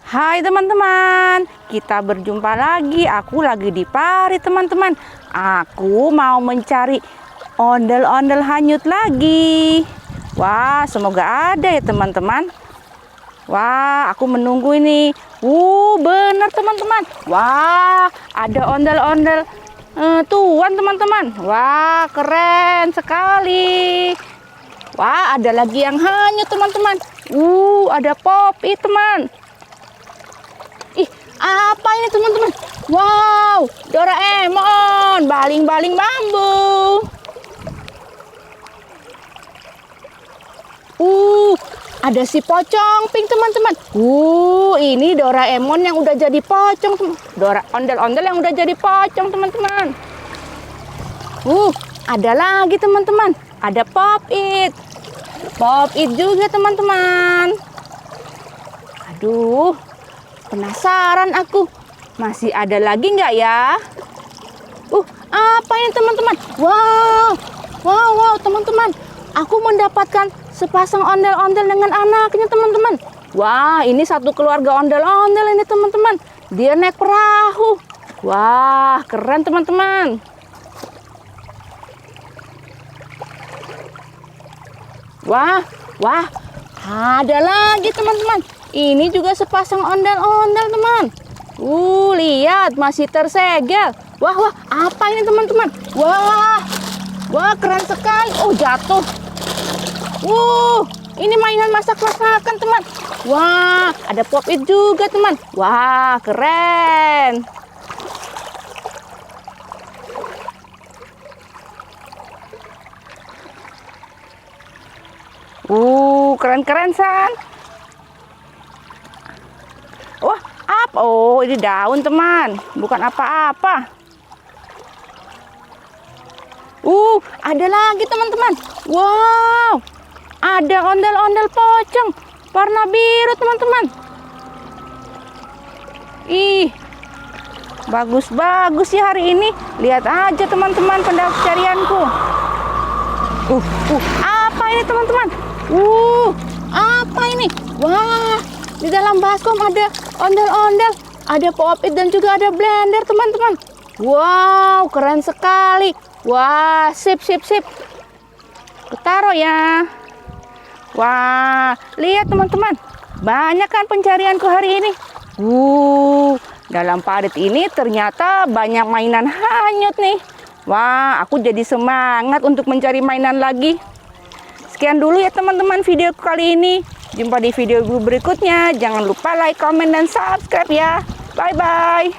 Hai teman-teman, kita berjumpa lagi. Aku lagi di parit teman-teman. Aku mau mencari ondel-ondel hanyut lagi. Wah, semoga ada ya teman-teman. Wah, aku menunggu ini. Benar teman-teman. Wah, ada ondel-ondel tuan teman-teman. Wah, keren sekali. Wah, ada lagi yang hanyut teman-teman. Ada Poppy teman. Apa ini teman-teman? Wow, Doraemon, baling-baling bambu. Ada si pocong pink teman-teman. Ini Doraemon yang udah jadi pocong. Ondel-ondel yang udah jadi pocong teman-teman. Ada lagi teman-teman. Ada Pop It. Pop It juga teman-teman. Aduh, penasaran aku. Masih ada lagi nggak ya? Apa ini teman-teman? Wow teman-teman. Aku mendapatkan sepasang ondel-ondel dengan anaknya teman-teman. Wah, ini satu keluarga ondel-ondel ini teman-teman. Dia naik perahu. Wah, keren teman-teman. Wah, ada lagi teman-teman. Ini juga sepasang ondel-ondel teman. Lihat, masih tersegel. Wah, apa ini teman-teman? Wah, keren sekali. Jatuh. Ini mainan masak-masakan teman. Wah, ada Pop It juga teman. Wah, keren. Keren-keren san. Wah, apa? Ini daun teman, bukan apa-apa. Ada lagi teman-teman. Wow, ada ondel-ondel pocong warna biru teman-teman. Bagus-bagus ya hari ini. Lihat aja teman-teman pencarianku. Apa ini teman-teman? Apa ini? Wah, di dalam baskom ada ondel-ondel, ada Pop It dan juga ada blender teman-teman. Wow, keren sekali. Wah, sip. Ketaruh ya. Wah, lihat teman-teman. Banyak kan pencarianku hari ini. Dalam parit ini ternyata banyak mainan hanyut nih. Wah, aku jadi semangat untuk mencari mainan lagi. Sekian dulu ya teman-teman video kali ini. Jumpa di video berikutnya. Jangan lupa like, komen, dan subscribe ya. Bye-bye.